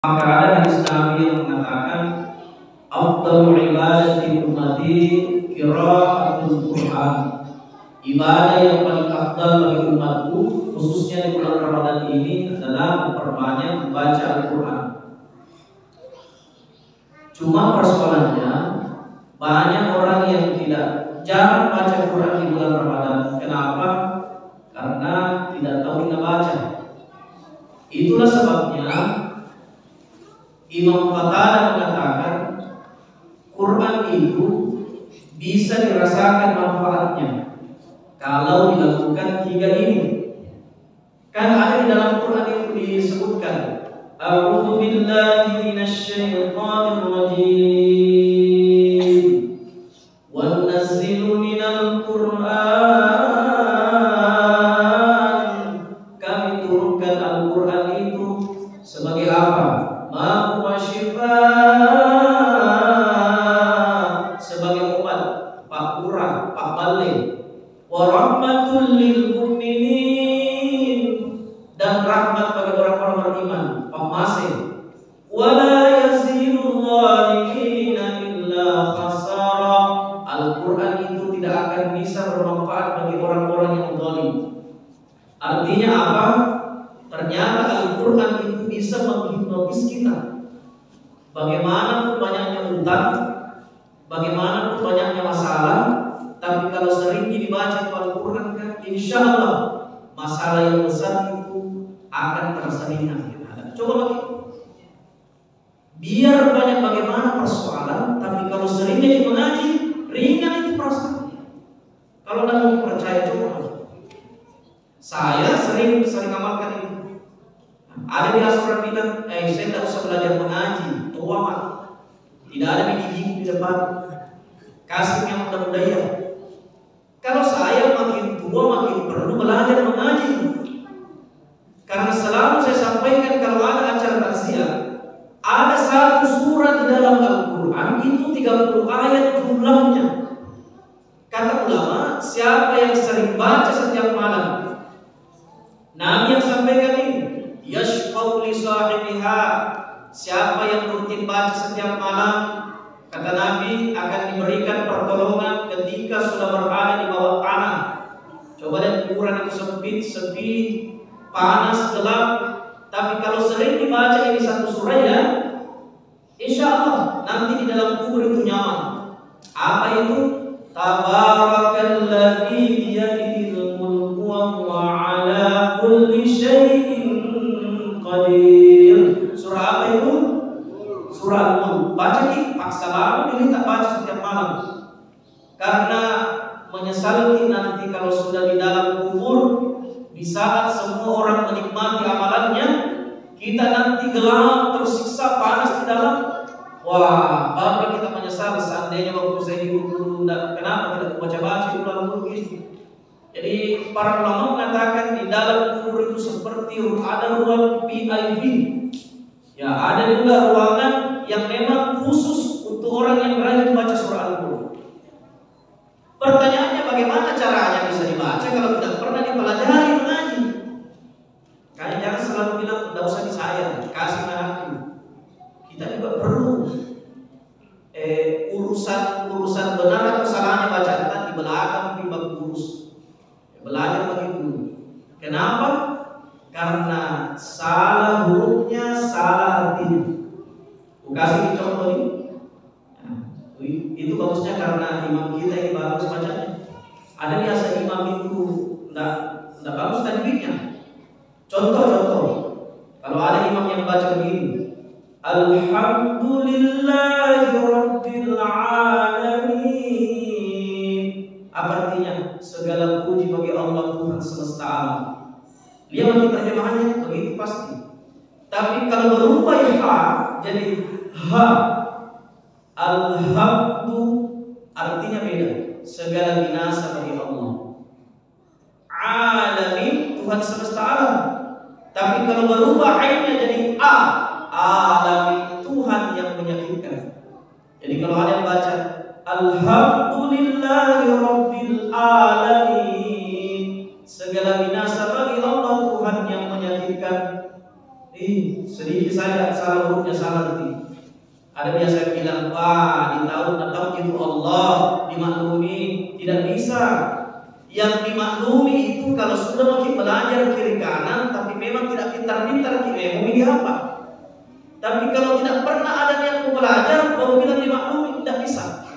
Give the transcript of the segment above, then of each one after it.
Maka ada hadis Nabi yang mengatakan afdalul ibadati ummati qiraatul Quran. Ibadah yang paling afdal bagi umatku khususnya di bulan Ramadan ini adalah memperbanyak membaca Al-Quran. Cuma persoalannya banyak orang yang jarang baca Quran di bulan Ramadan. Kenapa? Karena tidak tahu kita baca. Itulah sebabnya Imam Qatadah mengatakan Quran itu bisa dirasakan manfaatnya kalau dilakukan 3 ini. Kan ada di dalam Quran itu disebutkan A'udzu billahi minasyaitonir rajim wa nunazzilu minal Qur'an. Kami turunkan Al-Quran itu sebagai apa? Ma'huwa syifaa, sebagai obat, pak urah, pak balik, wa rahmatul lil mu'minin, dan rahmat bagi orang-orang beriman, pak masih, wa la yazidul zalimina illa khasara. Al-Quran itu tidak akan bisa bermanfaat bagi orang-orang yang zalim. Artinya apa? Ternyata Al-Quran itu bisa menghipnotis kita. Bagaimana banyaknya utang, bagaimana banyaknya masalah, tapi kalau sering dibaca Al-Quran kan, insya Allah masalah yang besar itu akan terasa ringan. Coba lagi, biar banyak bagaimana persoalan, tapi kalau seringnya mengaji, ringan itu perasaannya. Kalau tidak percaya, coba. Saya sering amalkan itu. Ada di asrama bilang, saya tidak usah belajar mengaji, tua mak. Tidak ada gigi di depan. Kasih yang muda-muda ya. Kalau saya makin tua makin perlu belajar mengaji. Karena selalu saya sampaikan kalau ada acara takziah, ada satu surat di dalam Al-Quran itu 30 ayat jumlahnya. Kata ulama, siapa yang sering baca setiap malam, Nabi yang sampaikan ini, yashfa'u li sahibiha, siapa yang rutin baca setiap malam, kata Nabi, akan diberikan pertolongan ketika sudah berada di bawah tanah. Coba lihat ukuran itu sempit, sepi, panas, gelap. Tapi kalau sering dibaca ini satu surah ya, insya Allah nanti di dalam kubur itu nyaman. Apa itu? Tabarakalladzi biyadihil mulku wa huwa ala kulli syai'in qadir. Surah apa itu? Surah Al-Mulk. Baca ini, paksa lama ini tak baca setiap malam. Karena menyesali nanti kalau sudah di dalam kubur, di saat semua orang menikmati amalannya, kita nanti gelap, tersiksa, panas di dalam. Wah, bapak kita menyesal seandainya waktu saya hidup dulu, kenapa tidak baca-baca ulang begini. Jadi para ulama mengatakan di dalam kubur itu seperti ada ruang VIP. Ya, ada juga ruangan yang memang khusus untuk orang yang rajin baca surah Al-Quran. Pertanyaannya bagaimana caranya bisa dibaca kalau tidak pernah dipelajari mengaji? Kalian jangan selalu bilang tidak usah disayang, kasih anakku. Kita juga perlu urusan benar atau salahnya bacaan di belakang bimbang kurus. Belajar begitu. Kenapa? Karena salah hurufnya, salah artinya. Aku kasih contoh ini. Nah, itu bagusnya karena imam kita ini bagus bacanya. Ada biasa imam itu tidak bagus tajwidnya. Contoh. Kalau ada imam yang baca begini, Alhamdulillahi Rabbil Alamin. Apa artinya? Segala puji bagi Allah Tuhan semesta alam. Dia bagi terjemahannya begitu pasti. Tapi kalau berupa ha jadi ha. Alhamdu artinya beda. Segala binasa bagi Allah. Alamin, Tuhan semesta alam. Tapi kalau berupa ainnya jadi a. Alamin, Tuhan yang menyakitkan. Jadi kalau ada yang baca Alhamdulillahi Rabbil Alamin, segala binasa bagi Allah Tuhan yang menyakitkan. Sedikit saja salah hurufnya salah nanti. Ada biasa bilang, wah di tahun itu Allah dimaklumi, tidak bisa. Yang dimaklumi itu kalau sudah makin belajar kiri kanan, tapi memang tidak pintar-pintar mau ini apa. Tapi kalau tidak pernah ada yang mau belajar, baru bilang dimaklumi, tidak bisa.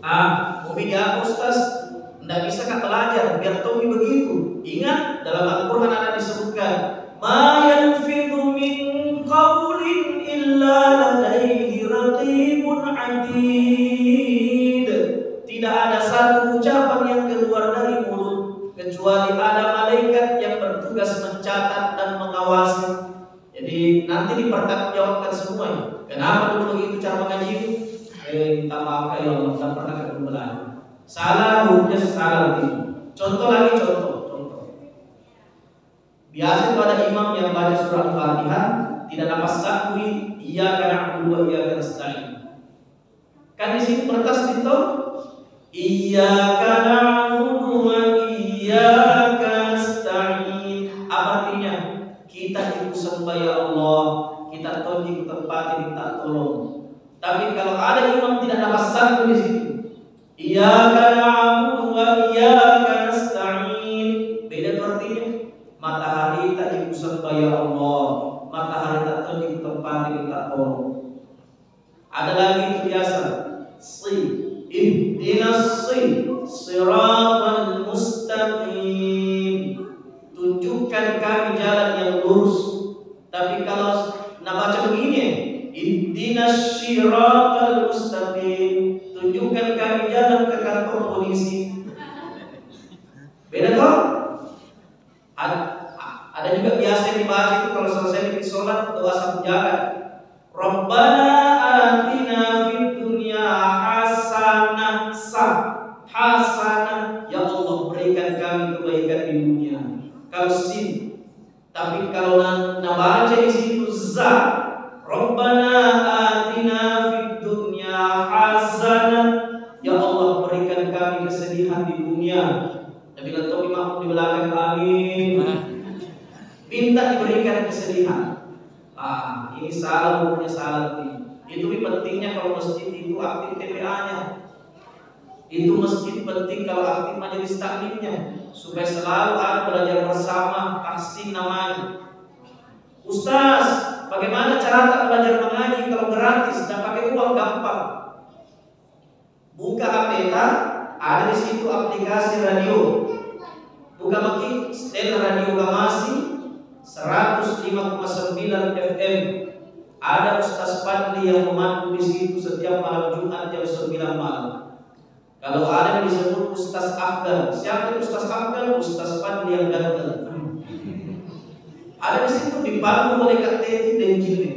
Mau apa Ustaz? Tidak bisa kan belajar, biar tahu begitu. Ingat dalam Al-Quran ada disebutkan, ma yanfidhu min qawlin illa ladaihi raqibun atid. Tidak ada satu ucapan yang keluar dari mulut kecuali ada malaikat yang bertugas mencatat dan mengawasi. Jadi nanti dipertanggungjawabkan semuanya. Kenapa dulu begitu cara mengaji? Minta maaf ya Allah, tak pernah ketemu belajar. Salah hukumnya salah begini. Contoh lagi contoh. Biasa itu ada imam yang baca surah Al-Fatihah tidak nafas takwi, iyyaka na'budu wa iyyaka nasta'in. Kan di sini bertasbih itu iyyaka na'budu wa iyyaka nasta'in. Apa artinya? Kita itu sembah ya Allah, kita tonjing tempat minta tolong. Tapi kalau ada imam tidak nafas takwi di sini, iyyaka na'budu wa iyyaka nasta'in, beda artinya. Matahari tak disembah ya Allah, matahari tak tunjuk tempat minta tolong. Ada lagi itu biasa, ihdinas siratal mustaqim, tunjukkan kami jalan yang lurus. Tapi kalau nak baca begini, ihdinas siratal mustaqim, tunjukkan kami jalan ke kantor polisi. Beda toh? Ada juga biasa yang dibaca itu kalau selesai di sholat doa satu jalan. Rabbana atina fid dunya hasanah hasanah, ya Allah berikan kami kebaikan di dunia. Kalau sin, tapi kalau baca di situ za, Rabbana atina fid dunya hasanah, ya Allah berikan kami kesedihan di dunia. Tapi kalau imam di belakang amin, minta diberikan kesedihan. Ini salah hukumnya salah. Itu pentingnya kalau masjid itu aktif TPA-nya. Itu masjid penting kalau aktif majelis taklimnya, supaya selalu ada belajar bersama, kasih namanya. Ustaz, bagaimana cara tak belajar mengaji kalau gratis dan pakai uang gampang? Buka HP ada di situ aplikasi radio. Buka makin setel radio Gamasi 105,9 FM. Ada Ustaz Fadli yang memandu di situ setiap malam Jumat jam 9 malam. Kalau ada yang disebut Ustaz Afgan, siapa Ustaz Afgan? Ustaz Fadli yang ganteng. Ada di situ dipandu oleh Kak Teti dan Jilni.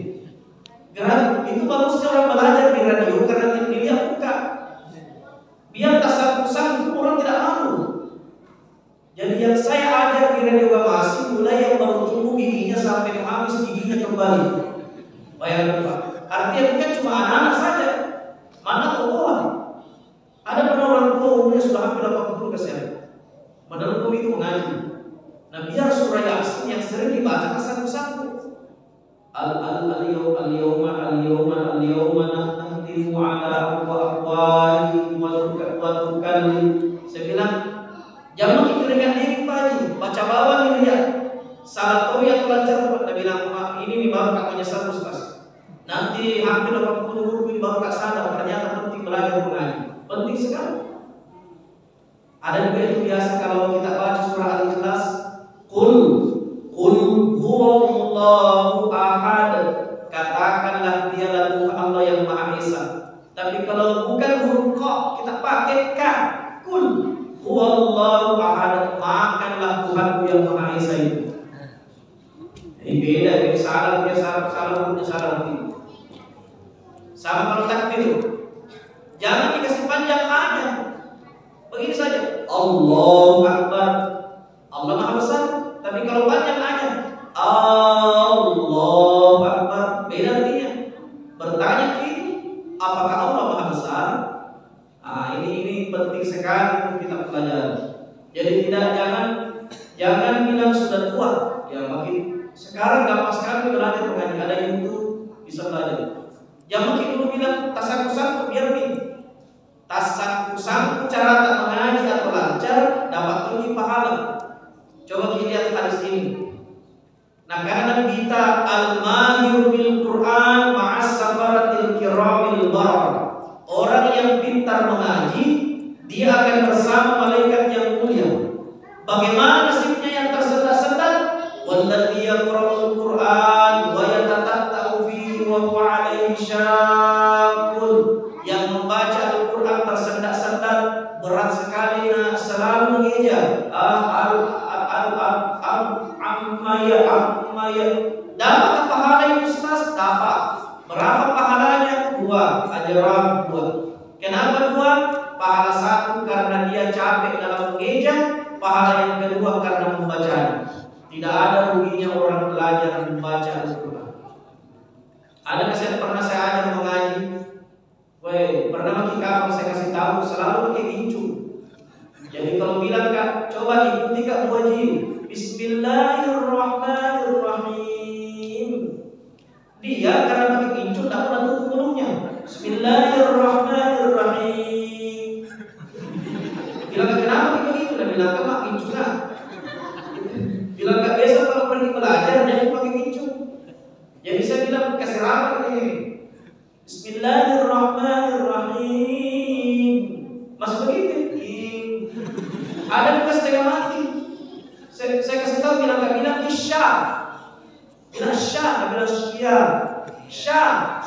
Itu bagusnya orang belajar di radio karena dia buka. Biar tak sanggup orang tidak malu. Jadi yang saya ajar di radio Gamasi, mulai yang baru tumbuh giginya sampai habis giginya kembali. Bayangkan Pak, artinya bukan cuma anak-anak saja, mana tokoh. Ada pernah orang tua umurnya sudah hampir 80 kesehatan. Padahal tua itu mengaji. Nah biar surah Yasin yang sering dibaca sanggup-sanggup. Al-yawma nahtimu ala afwahihim wa tukallim. Saya bilang jangan kita dengan diri pagi, baca bawah ini lihat. Salah tahu yang lancar Pak, bilang ini baru Kak menyesal Ustaz. Nanti hampir 80 huruf ini baru Kak sadar ternyata penting belajar mengaji. Penting sekali. Ada juga itu biasa kalau kita baca surah Al-Ikhlas, Qul huwallahu ahad. Katakanlah dialah Tuhan Allah yang Maha Esa. Tapi kalau bukan huruf qa, kita pakai ka. Qul huwallahu ahad, makanlah Tuhanku yang Maha Esa itu. Ini beda, ini salah hukumnya salah. Sama kalau takbir, jangan dikasih panjang aja. Begini saja, Allahu Akbar, Allah Maha Besar. Tapi kalau panjang aja, Allahu Akbar, beda artinya. Bertanya ini, apakah Allah Maha Besar? Ini penting sekali untuk kita pelajari. Jadi jangan bilang sudah tua. Ya makin sekarang gampang sekali belajar mengaji. Ada YouTube, bisa belajar. Jangan mungkin dulu bilang tasaku-saku biar nih. Tasaku-saku cara tak mengaji atau lancar dapat tinggi pahala. Coba kita lihat hadis ini. Nah, karena kita al-mahir bil Quran ma'as safaratil kiramil barar. Orang yang pintar mengaji, dia akan bersama malaikat yang mulia. Bagaimana nasibnya yang tersendat-sendat? Walladzi yaqra'ul Qur'an wa yatatatta'u fihi wa huwa 'alaihi syaqqun. Yang membaca Al-Qur'an tersendat-sendat, berat sekali selalu mengeja. Dapat pahala yang Ustaz? Dapat. Berapa pahalanya? 2, ajaran 2. Kenapa 2? Pahala 1 karena dia capek dalam mengeja, pahala yang kedua karena membacanya. Tidak ada ruginya orang belajar membaca Al-Quran. Ada pernah saya ajar mengaji. Pernah pakai kapal saya kasih tahu selalu pakai gincu. Jadi kalau bilang Kak, coba ikuti Kak wajib. Bismillahirrahmanirrahim. Dia karena pakai gincu tak pernah tutup mulutnya. Bismillahirrahmanirrahim. Bilang kenapa begitu? Dan bilang mak gincu nak. Bilang Kak besok kalau pergi belajar jangan pakai gincu. Jadi saya bilang kasih rapat ini. Bismillahirrahmanirrahim. Mas begitu? Ada bukan setengah mati. Saya kasih tahu bilang Kak bilang isya. Bilang syah, bilang syah.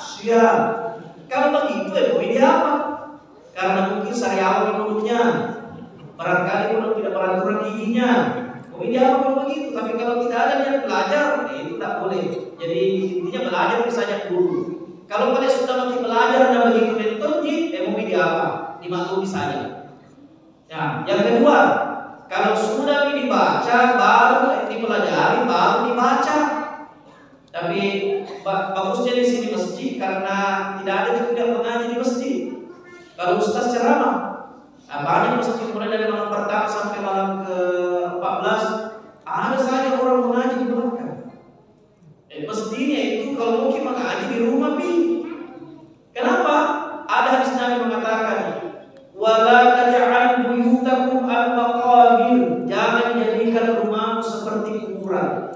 Kalau begitu ini apa? Karena mungkin sariawan di mulutnya. Barangkali kalau tidak beraturan giginya. Ini apa kalau begitu? Tapi kalau tidak ada yang belajar, itu tak boleh. Jadi intinya belajar saja dulu. Kalau pada sudah nanti belajar dan begitu mentonji, mau ini apa? Dimaklumi saja. Ya, yang kedua, kalau sudah dibaca baru dipelajari, baru dibaca. Tapi bagusnya di sini masjid karena tidak ada juga yang mengaji di masjid. Kalau ustaz ceramah, banyak masjid mulai dari malam pertama sampai malam ke-14 ada saja orang mengaji di belakang. Mestinya itu kalau mungkin mengaji di rumah Kenapa? Ada hadis Nabi mengatakan, wala taj'al buyutakum al-maqabir. Jangan jadikan rumahmu seperti kuburan.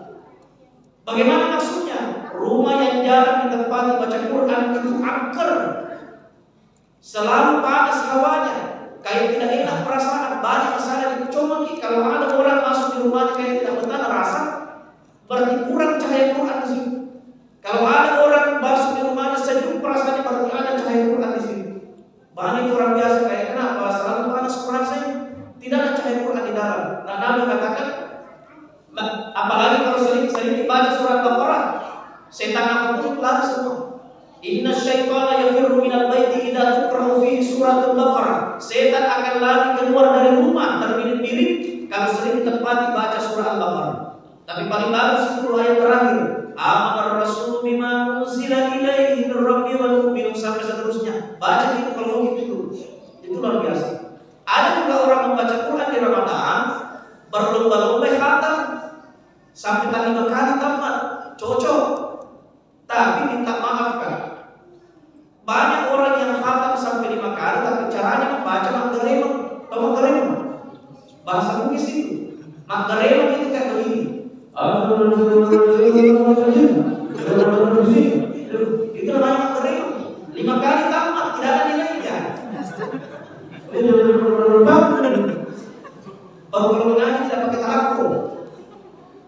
Bagaimana maksudnya? Rumah yang jarang ditempati baca Quran itu angker. Selalu panas hawanya. Kayak tidak enak perasaan. Banyak masalah dicoba. Kalau ada orang masuk di rumahnya kayak tidak betah rasa, berarti kurang cahaya Quran di situ. Kalau ada orang masuk di rumahnya sejuk perasaannya, berarti ada cahaya Quran di situ. Banyak orang biasa kayak kenapa? Selalu panas perasaan. Tidak ada cahaya Quran di dalam. Nah, Nabi katakan, apalagi kalau sering dibaca surat Baqarah, setan apapun lari semua. Inna syaitana yafirru minal baiti idza tuqra'u fihi suratul Baqarah. Setan akan lari keluar dari rumah terbirit-birit kalau sering ditempati baca surah Al-Baqarah. Tapi paling bagus itu ayat terakhir. Amana ar-rasul bima unzila ilaihi min rabbi wal mu'minun sampai seterusnya. Baca itu kalau begitu. Itu luar biasa. Ada juga orang membaca Quran di Ramadan berlomba-lomba khatam sampai 5 kali tamat, cocok. Tapi minta maaf Kak. Banyak orang yang khatam sampai 5 kali tapi caranya membaca Maghrema. Tahu Maghrema? Bahasa Bugis itu. Maghrema itu kayak begini. Itu namanya Maghrema. 5 kali tamat, tidak ada nilainya. Kalau mengaji tidak pakai talakro.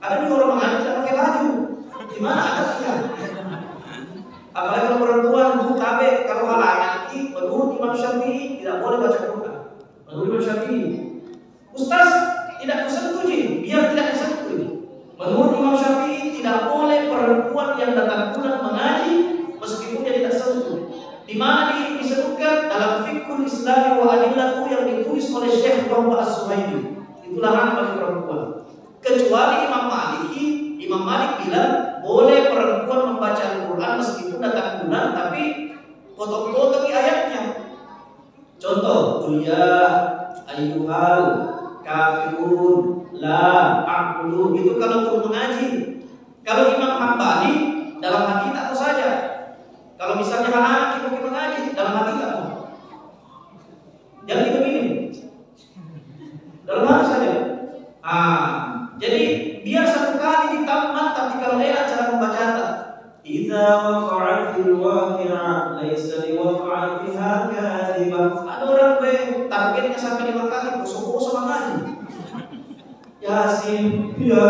Ada juga orang mengaji tidak pakai baju. Gimana adabnya? Apalagi kalau perempuan tabe kalau laki menurut Imam Syafi'i tidak boleh baca Quran. Menurut Imam Syafi'i, Ustaz tidak disetujui, biar tidak disetujui. Menurut Imam Syafi'i tidak boleh perempuan yang datang bulan mengaji meskipun dia tidak setuju. Di mana disebutkan dalam Fiqhul Islami wa Adillatu yang ditulis oleh Syekh Muhammad As-Suhaimi. Itu larangan bagi perempuan. Kecuali Imam Malik bilang boleh perempuan membaca Al-Quran meskipun datang bulan, tapi potong-potong ayatnya. Contoh, kuliah ayyuhal kafirun la a'budu, itu kalau guru mengaji. Kalau Imam Hambali dalam hadis itu saja Kalau misalnya anak kita mau mengaji, dalam hati tak mau. Jangan begini. Dalam hati saja. Jadi biar satu kali ditamat, tapi kalau enak cara membaca. Idza waqa'atil waqi'ah laisa liwaqa'atiha kadhibah. Ada orang targetnya sampai 5 kali, kosong mengaji. Yasin, ya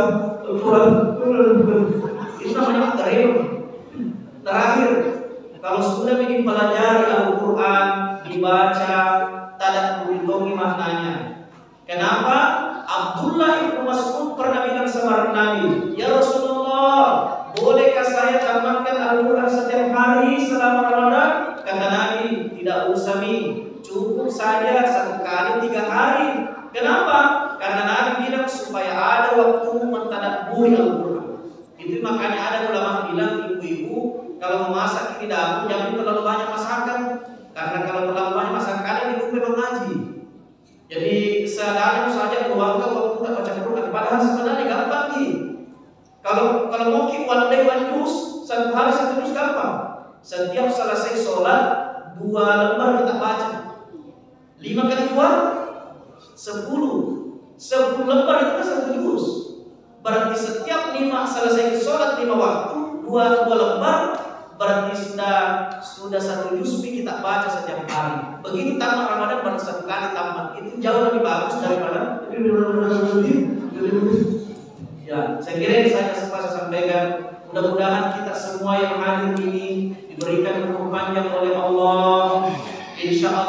Al-Quran. Itu namanya terima. Terakhir, kalau sudah ingin pelajari Al-Quran, dibaca, tidak dihitungi maknanya. Kenapa? Abdullah ibnu Mas'ud pernah bilang sama Nabi, ya Rasulullah, bolehkah saya tamatkan Al-Quran setiap hari selama Ramadan? Kata Nabi, tidak usah cukup saja 1 kali 3 hari. Kenapa? Karena Nabi bilang supaya ada waktu mentadabburi Al-Quran. Itu makanya ada ulama bilang, ibu-ibu kalau memasak di dapur jangan terlalu banyak masakan, karena kalau terlalu banyak masakan kadang ibu memang ngaji. Jadi seadanya saja keluarga waktu tak baca Quran. Padahal sebenarnya gampang nih. Kalau mau one day one juz, 1 hari 1 juz gampang. Setiap selesai sholat 2 lembar kita baca. 5 kali 2 10 lembar itu kan 1 juz. Berarti setiap 5 selesai sholat 5 waktu 2 lembar, berarti sudah 1 juz kita baca setiap hari. Begitu tamat Ramadan baru 1 kali tamat. Itu jauh lebih bagus daripada ya. Saya kira ini saya sempat sampaikan. Mudah-mudahan kita semua yang hadir ini diberikan umur panjang oleh Allah. Insya Allah.